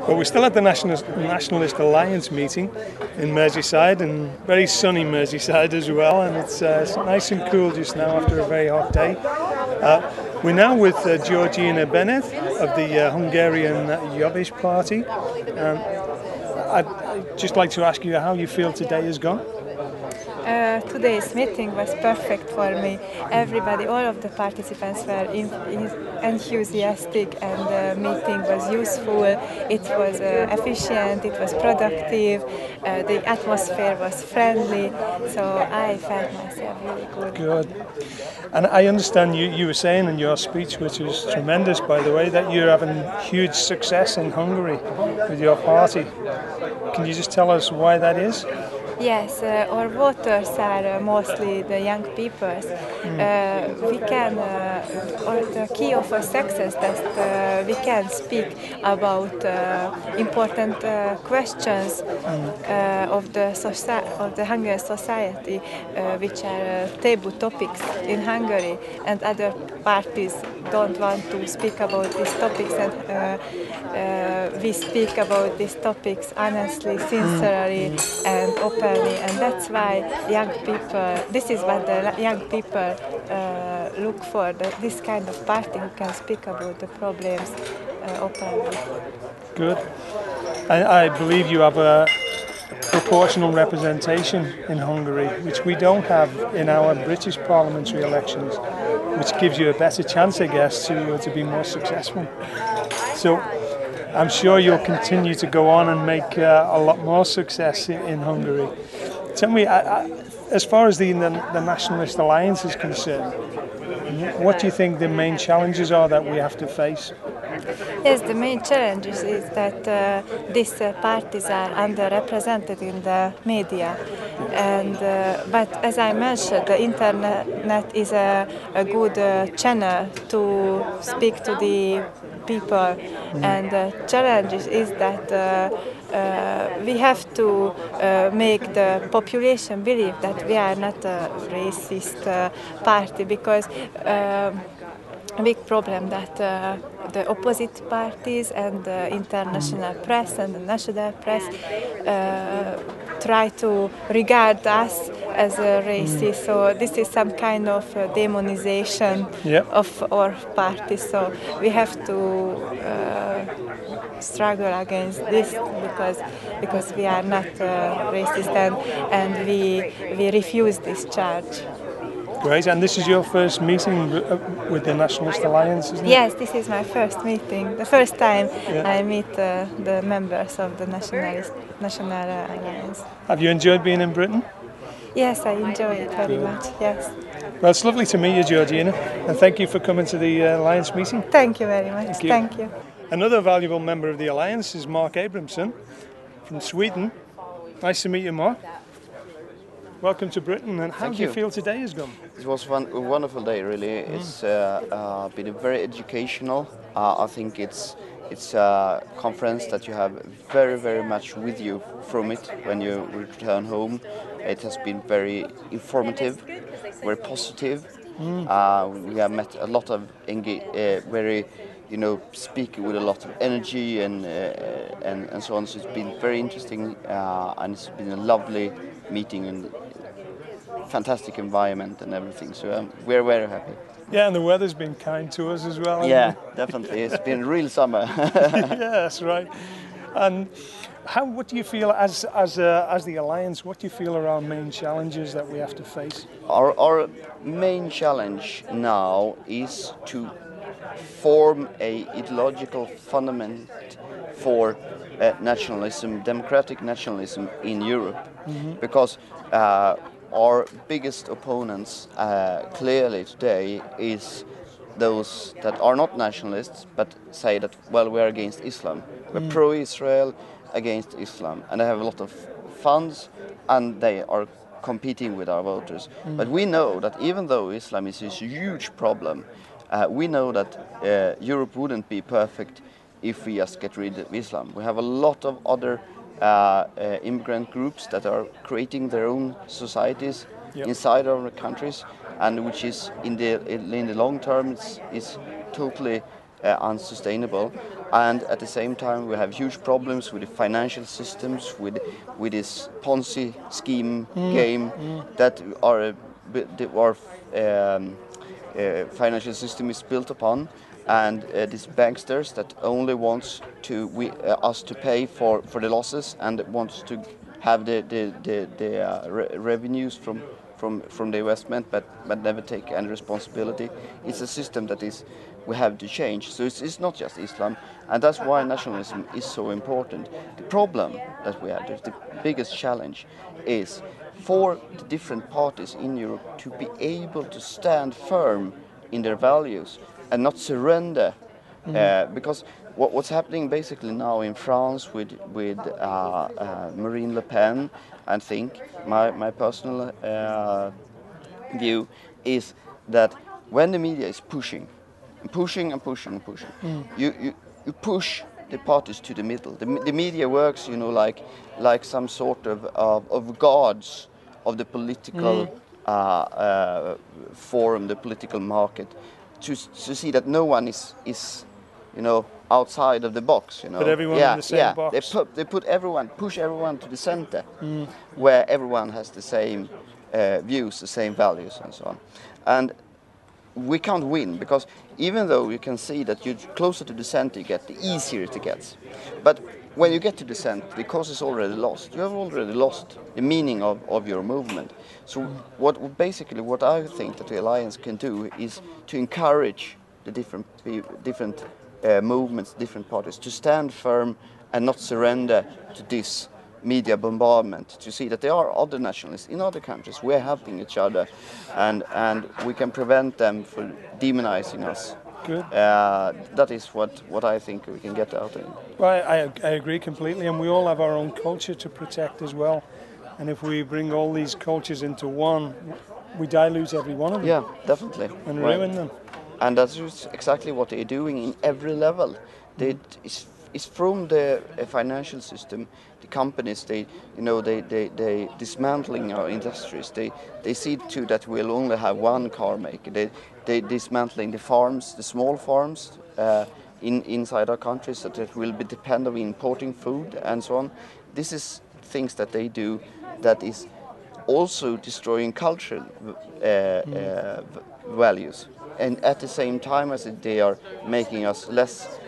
Well, we're still at the Nationalist Alliance meeting in Merseyside, and very sunny Merseyside as well, and it's nice and cool just now after a very hot day. We're now with Georgina Bennett of the Hungarian Jobbik party. I'd just like to ask you how you feel today has gone. Today's meeting was perfect for me. Everybody, all of the participants were enthusiastic, and the meeting was useful. It was efficient, it was productive, the atmosphere was friendly, so I felt myself really good. Good. And I understand you were saying in your speech, which was tremendous by the way, that you're having huge success in Hungary with your party. Can you just tell us why that is? Yes, our voters are mostly the young people. We can, or the key of our success that we can speak about important questions of the Hungarian society, which are taboo topics in Hungary, and other parties don't want to speak about these topics, and we speak about these topics honestly, sincerely, and openly. And that's why young people, this is what the young people look for, this kind of party who can speak about the problems openly. Good. I believe you have a proportional representation in Hungary, which we don't have in our British parliamentary elections, which gives you a better chance, I guess, to be more successful. So I'm sure you'll continue to go on and make a lot more success in Hungary. Tell me, as far as the Nationalist Alliance is concerned, what do you think the main challenges are that we have to face? Yes, the main challenge is that these parties are underrepresented in the media, and but as I mentioned, the internet is a good channel to speak to the people, and the challenge is that we have to make the population believe that we are not a racist party, because a big problem that the opposite parties and the international press and the national press try to regard us as a racist. So this is some kind of demonization of our party. So we have to struggle against this, because we are not racist, and we refuse this charge. Great, and this is your first meeting with the Nationalist Alliance, isn't it? Yes, this is my first meeting, the first time I meet the members of the National Alliance. Have you enjoyed being in Britain? Yes, I enjoy it very much, yes. Well, it's lovely to meet you, Georgina, and thank you for coming to the Alliance meeting. Thank you very much, thank you. Another valuable member of the Alliance is Mark Abrahamsson from Sweden. Nice to meet you, Mark. Welcome to Britain, and how do you feel today has gone? It was a wonderful day, really. It's been very educational. I think it's a conference that you have very, very much with you from it when you return home. It has been very informative, very positive. We have met a lot of very, speaking with a lot of energy and so on. So it's been very interesting, and it's been a lovely meeting and fantastic environment and everything. So we're very happy. Yeah, and the weather's been kind to us as well. Yeah, definitely. It's been real summer. Yeah, that's right. And what do you feel as the Alliance? What do you feel are our main challenges that we have to face? Our main challenge now is to form a ideological fundament for nationalism, democratic nationalism in Europe, because our biggest opponents clearly today is those that are not nationalists but say that, well, we are against Islam. We're pro-Israel, against Islam, and they have a lot of funds and they are competing with our voters. But we know that even though Islam is a huge problem, we know that Europe wouldn't be perfect if we just get rid of Islam. We have a lot of other immigrant groups that are creating their own societies inside our countries, and which is in the long term is totally unsustainable. And at the same time, we have huge problems with the financial systems, with this Ponzi scheme game that our financial system is built upon, and these banksters that only wants us to pay for the losses and wants to have the revenues from the investment, but never take any responsibility. It's a system that we have to change. So it's not just Islam, and that's why nationalism is so important. The problem that we have, the biggest challenge, is for the different parties in Europe to be able to stand firm in their values and not surrender. Because what's happening basically now in France with Marine Le Pen, I think my personal view is that when the media is pushing, you push the parties to the middle. The media works, like some sort of guards of the political forum, the political market, to see that no one is outside of the box. Put everyone in the same box. They push everyone to the center, where everyone has the same views, the same values, and so on. And we can't win, because even though you can see that you're closer to the center you get, the easier it gets. But when you get to the center, the cause is already lost. You have already lost the meaning of your movement. So what I think that the alliance can do is to encourage the different movements, different parties, to stand firm and not surrender to this media bombardment, to see that there are other nationalists in other countries. We're helping each other, and we can prevent them from demonizing us. Good. That is what I think we can get out of it. Well, I agree completely, and we all have our own culture to protect as well. And if we bring all these cultures into one, we dilute every one of them. Yeah, definitely. And ruin them. And that's just exactly what they're doing in every level. It's from the financial system, the companies. They dismantling our industries. They see to that we'll only have one car maker. They dismantling the farms, the small farms inside our countries, so that will be dependent on importing food and so on. This is things that they do that is also destroying cultural values, and at the same time as they are making us less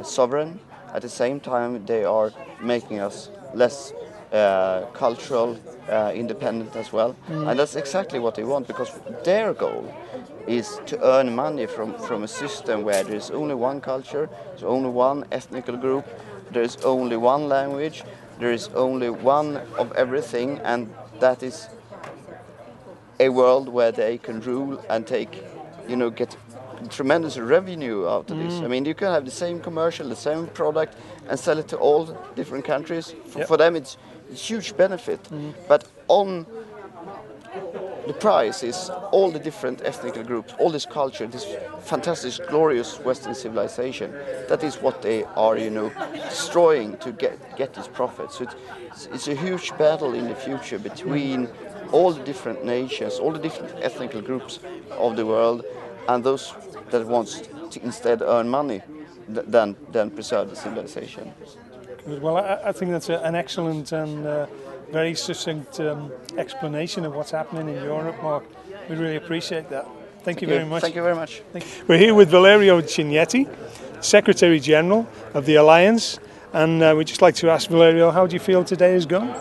sovereign, at the same time they are making us less cultural independent as well. And that's exactly what they want, because their goal is to earn money from a system where there is only one culture, there's only one ethnic group, there is only one language, there is only one of everything, and that is a world where they can rule and get tremendous revenue out of this. I mean, you can have the same commercial, the same product, and sell it to all different countries. For them, it's huge benefit. But on the price is all the different ethnic groups, all this culture, this fantastic, glorious Western civilization. That is what they are, destroying to get these profits. So it's a huge battle in the future between all the different nations, all the different ethnic groups of the world, and those that wants to instead earn money than preserve the civilization. Good. Well, I think that's an excellent and very succinct explanation of what's happening in Europe, Mark. We really appreciate that. Thank you very much. Thank you very much. We're here with Valerio Cignetti, Secretary General of the Alliance, and we'd just like to ask Valerio, how do you feel today is going?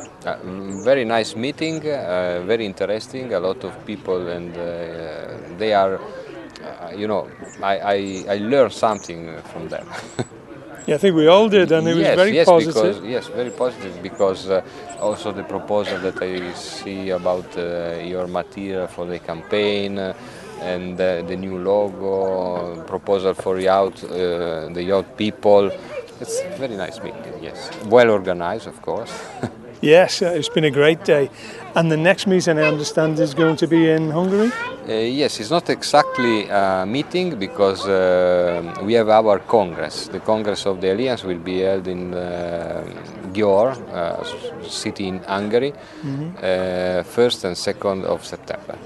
Very nice meeting, very interesting, a lot of people, and they are, I learned something from them. Yeah, I think we all did, and it was very positive. Yes, very positive, because also the proposal that I see about your material for the campaign and the new logo, proposal for the young people. It's a very nice meeting, yes. Well organized, of course. Yes, it's been a great day. And the next meeting, I understand, is going to be in Hungary? Yes, it's not exactly a meeting, because we have our Congress. The Congress of the Alliance will be held in Győr, city in Hungary, 1st and 2nd of September.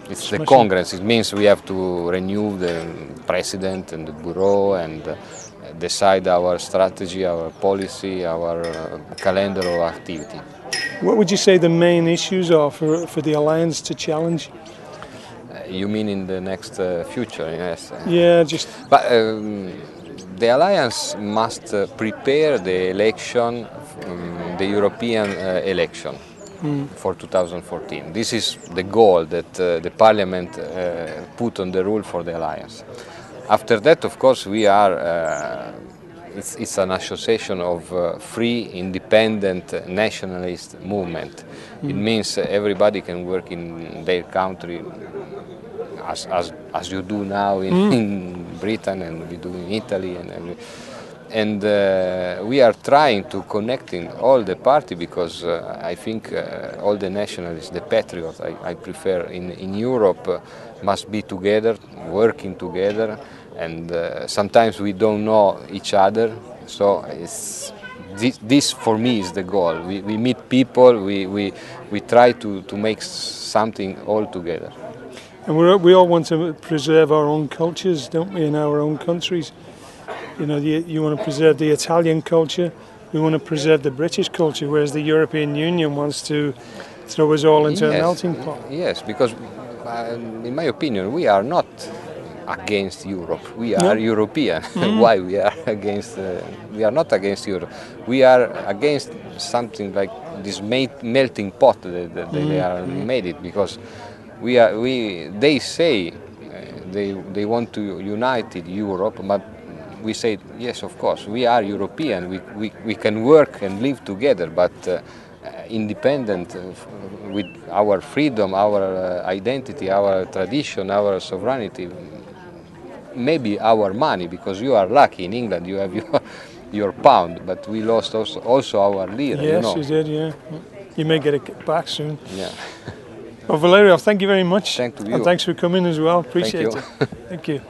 It's the Congress. It means we have to renew the president and the bureau and decide our strategy, our policy, our calendar of activity. What would you say the main issues are for the alliance to challenge? You mean in the next future? Yes. Yeah, just. But the alliance must prepare the election, the European election for 2014. This is the goal that the Parliament put on the rule for the alliance. After that, of course, we are. It's an association of free, independent, nationalist movement. It means everybody can work in their country as you do now in Britain and we do in Italy and we are trying to connect in all the party because I think all the nationalists, the patriots I prefer in Europe must be together, working together, and sometimes we don't know each other, so this for me is the goal. We meet people, we try to make something all together. And we all want to preserve our own cultures, don't we, in our own countries? You know, you want to preserve the Italian culture, we want to preserve the British culture, whereas the European Union wants to throw us all into a melting pot. Yes, because in my opinion, we are not against Europe. We are European. Why we are against? We are not against Europe. We are against something like this melting pot that they are made it because they say they want to unite Europe, but we say yes, of course, we are European. We can work and live together, but independent with our freedom, our identity, our tradition, our sovereignty. Maybe our money, because you are lucky in England, you have your pound, but we lost also our lira. Yes, you know. You did, yeah. You may get it back soon. Yeah. Well, Valerio, thank you very much. Thank you. And thanks for coming as well. Appreciate it. Thank you.